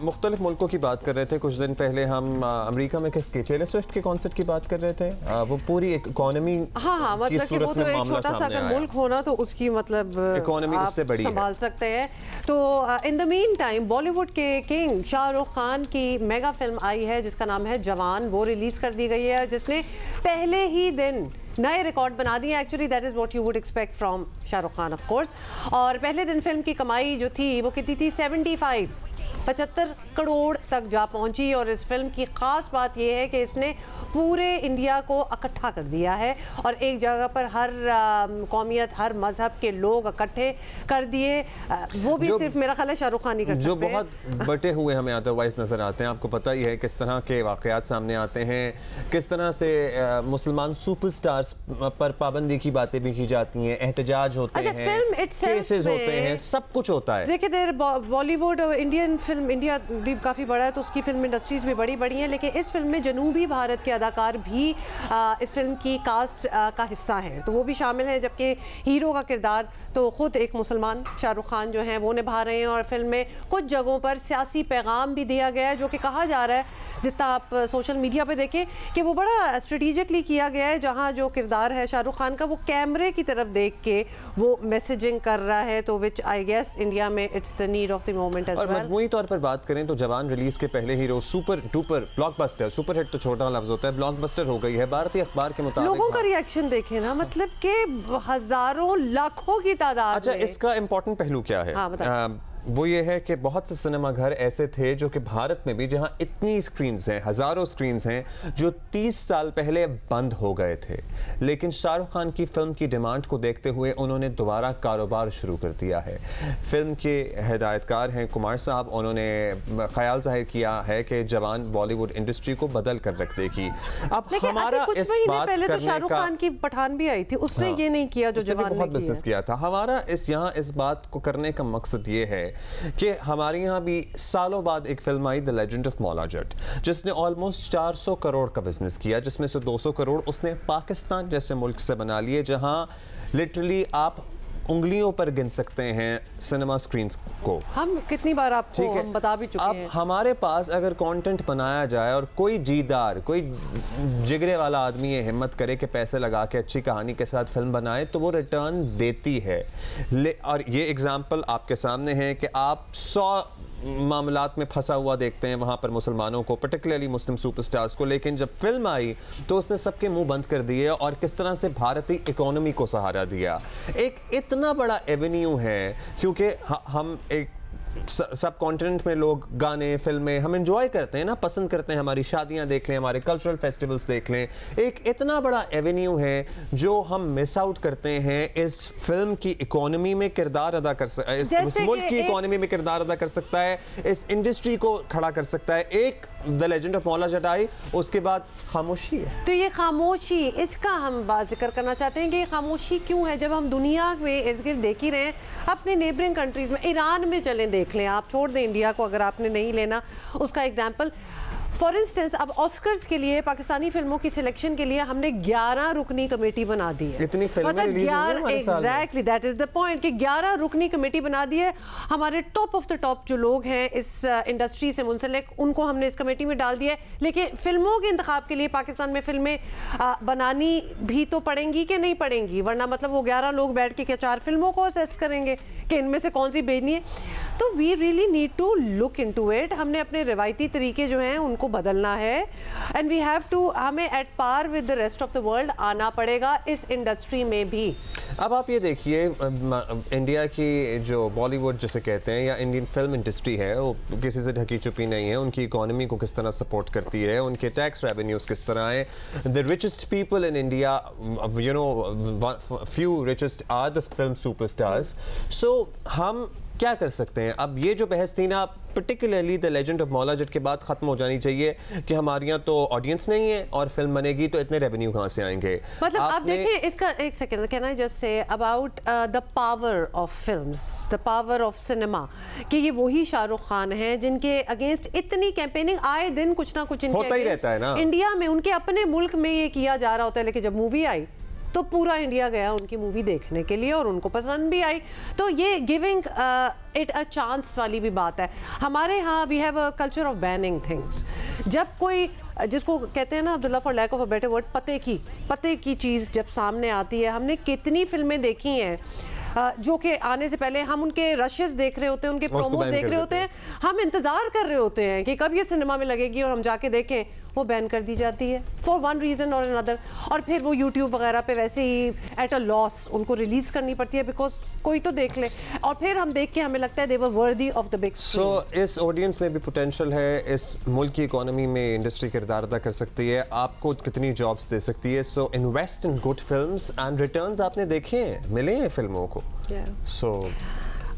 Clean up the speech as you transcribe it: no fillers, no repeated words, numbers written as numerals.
मुख्तलिफ मुल्कों की बात कर रहे थे। कुछ दिन पहले हम अमेरिका में किसके टेलर स्विफ्ट के कॉन्सर्ट की बात कर रहे थे। वो पूरी इकोनॉमी मतलब कि वो तो एक छोटा सा अगर मुल्क होना तो उसकी मतलब इकोनॉमी उससे बड़ी संभाल सकते हैं। तो in the mean time Bollywood के किंग शाहरुख खान की मेगा फिल्म आई है जिसका नाम है जवान। वो रिलीज कर दी गई है जिसने पहले ही दिन नए रिकॉर्ड बना दिए। Actually that is what you would expect from Shahrukh Khan of course. और पहले दिन फिल्म की कमाई जो थी वो कितनी थी 75 करोड़ तक जा पहुंची। और इस फिल्म की ख़ास बात यह है कि इसने पूरे इंडिया को इकट्ठा कर दिया है और एक जगह पर हर कौमियत हर मजहब के लोग इकट्ठे कर दिए। वो भी सिर्फ मेरा ख्याल है शाहरुख खान ही कर सकते हैं। जो बहुत बटे हुए हमें अदरवाइज नज़र आते हैं। आपको पता ही है किस तरह के वाक़यात सामने आते हैं, किस तरह से मुसलमान सुपरस्टार्स पर पाबंदी की बातें भी की जाती हैं, एहतजाज होते हैं, केसेस होते हैं, सब कुछ होता है। देखिए बॉलीवुड और इंडियन फिल्म, इंडिया भी काफ़ी बड़ा है तो उसकी फिल्म इंडस्ट्रीज भी बड़ी हैं, लेकिन इस फिल्म में जनूबी भारत के अदाकार भी इस फिल्म की कास्ट का हिस्सा हैं, तो वो भी शामिल हैं। जबकि हीरो का किरदार तो खुद एक मुसलमान शाहरुख खान जो हैं वो निभा रहे हैं। और फिल्म में कुछ जगहों पर सियासी पैगाम भी दिया गया है जो कि कहा जा रहा है, जितना आप सोशल मीडिया पे देखें, कि वो बड़ा स्ट्रेटेजिकली किया गया है। जहाँ जो किरदार है शाहरुख खान का वो कैमरे की तरफ देख के वो मैसेजिंग कर रहा है, तो विच आई गेस इंडिया में it's the need of the moment as well. और मजमूई तौर पर बात करें तो जवान रिलीज के पहले hero super duper blockbuster, super hit तो छोटा लफ्ज होता है, ब्लॉकबस्टर हो गई है। भारतीय अखबार के मुताबिक लोगों का रिएक्शन देखें ना, मतलब के हजारों लाखों की तादाद। अच्छा, इसका इंपॉर्टेंट पहलू क्या है? हाँ, वो ये है कि बहुत से सिनेमा घर ऐसे थे जो कि भारत में भी, जहां इतनी स्क्रीन्स हैं, हज़ारों स्क्रीन्स हैं, जो 30 साल पहले बंद हो गए थे। लेकिन शाहरुख खान की फिल्म की डिमांड को देखते हुए उन्होंने दोबारा कारोबार शुरू कर दिया है। फिल्म के हिदायतकार हैं कुमार साहब, उन्होंने ख्याल जाहिर किया है कि जवान बॉलीवुड इंडस्ट्री को बदल कर रख देगी। अब हमारा इस बात करने का, शाहरुख खान की पठान भी आई थी, उसने ये नहीं किया जो जवान ने बहुत बिजनेस किया था। हमारा इस बात को करने का मकसद ये है कि हमारे यहाँ भी सालों बाद एक film I the legend of Maula Jatt, जिसने ऑलमोस्ट 400 करोड़ का बिजनेस किया, जिसमें से 200 करोड़ उसने पाकिस्तान जैसे मुल्क से बना लिए, जहाँ लिटरली आप उंगलियों पर गिन सकते हैं सिनेमा स्क्रीन्स को। हम कितनी बार आपको हम बता भी चुके हैं। अब हमारे पास अगर कंटेंट बनाया जाए और कोई जीदार, कोई जिगरे वाला आदमी ये हिम्मत करे कि पैसे लगा के अच्छी कहानी के साथ फिल्म बनाए, तो वो रिटर्न देती है। और ये एग्जाम्पल आपके सामने है कि आप 100 मामलात में फंसा हुआ देखते हैं वहाँ पर मुसलमानों को, पर्टिकुलरली मुस्लिम सुपरस्टार्स को, लेकिन जब फिल्म आई तो उसने सबके मुंह बंद कर दिए और किस तरह से भारतीय इकोनॉमी को सहारा दिया। एक इतना बड़ा एवेन्यू है, क्योंकि हम एक सब कॉन्टिनेंट में लोग गाने फिल्में हम एंजॉय करते हैं ना, पसंद करते हैं, हमारी शादियां देख लें, हमारे कल्चरल फेस्टिवल्स देख लें। एक इतना बड़ा एवेन्यू है जो हम मिस आउट करते हैं। इस फिल्म की इकोनॉमी में किरदार अदा कर सकता है, इस मुल्क की इकोनॉमी में किरदार अदा कर सकता है, इस इंडस्ट्री को खड़ा कर सकता है। एक the legend of Maula Jatt आई, उसके बाद खामोशी है। तो ये खामोशी, इसका हम जिक्र करना चाहते हैं कि ये खामोशी क्यों है, जब हम दुनिया में इर्द गिर्द देख ही रहे हैं। अपने नेबरिंग कंट्रीज में, ईरान में चलें देख लें, आप छोड़ दें इंडिया को अगर आपने नहीं लेना उसका एग्जाम्पल। फॉर इंस्टेंस अब ऑस्कर्स के लिए पाकिस्तानी फिल्मों की सिलेक्शन के लिए हमने 11 रुकनी कमेटी बना दी है। इतनी फिल्में रिलीज हुई हैं हमारे साल में। Exactly that is the point कि 11 रुकनी कमेटी बना दी है। हमारे टॉप ऑफ द टॉप जो लोग हैं इस इंडस्ट्री से मुंसलिक, उनको हमने इस कमेटी में डाल दिया है। लेकिन फिल्मों के इंतखाब के लिए पाकिस्तान में फिल्में बनानी भी तो पड़ेंगी कि नहीं पड़ेंगी, वरना मतलब वो 11 लोग बैठ के क्या 4 फिल्मों को असेस करेंगे कि इनमें से कौन सी भेजनी है? तो we really need to look into it. हमने अपने रिवायती तरीके जो हैं उनको बदलना है एंड वी हैव टू, हमें at par with the rest of the world आना पड़ेगा इस इंडस्ट्री में भी। अब आप ये देखिए, इंडिया की जो बॉलीवुड जिसे कहते हैं या इंडियन फिल्म इंडस्ट्री है, वो किसी से ढकी छुपी नहीं है। उनकी इकोनॉमी को किस तरह सपोर्ट करती है, उनके टैक्स रेवेन्यूज किस तरह है। The richest people in India, you know, few richest are the film superstars. So हम क्या कर सकते हैं? अब ये जो बहस थी ना, particularly the legend of Maula Jatt के बाद ख़त्म हो जानी चाहिए कि हमारे यहाँ तो ऑडियंस नहीं है और फिल्म बनेगी तो इतने रेवेन्यू कहाँ से आएंगे? मतलब आप देखिए इसका एक second, can I just say about the power of films, the power of cinema, कि ये वही शाहरुख खान हैं जिनके अगेंस्ट इतनी कैंपेनिंग आए दिन कुछ ना कुछ इनके होता ही रहता है ना। इंडिया में उनके अपने मुल्क में ये किया जा रहा होता है, लेकिन जब मूवी आई तो पूरा इंडिया गया उनकी मूवी देखने के लिए और उनको पसंद भी आई। तो ये गिविंग इट अ चांस वाली भी बात है। हमारे यहाँ we have a culture of banning things. जब कोई, जिसको कहते हैं ना Abdullah for lack of a better word, पते की चीज़ जब सामने आती है, हमने कितनी फिल्में देखी हैं जो कि आने से पहले हम उनके रशेस देख रहे होते हैं, उनके प्रोमो देख रहे होते हैं, हम इंतजार कर रहे होते हैं कि कब ये सिनेमा में लगेगी और हम जाके देखें, वो बैन कर दी जाती है फॉर वन रीज़न और अनदर। और फिर वो यूट्यूब वगैरह पे वैसे ही एट अ लॉस उनको रिलीज करनी पड़ती है बिकॉज कोई तो देख ले, और फिर हम देख के हमें लगता है they were worthy of the big screen. So इस ऑडियंस में भी पोटेंशियल है, इस मुल्क की इकोनॉमी में इंडस्ट्री किरदार अदा कर सकती है, आपको कितनी जॉब्स दे सकती है। So invest in good films and returns आपने देखे हैं, मिले हैं फिल्मों को। सो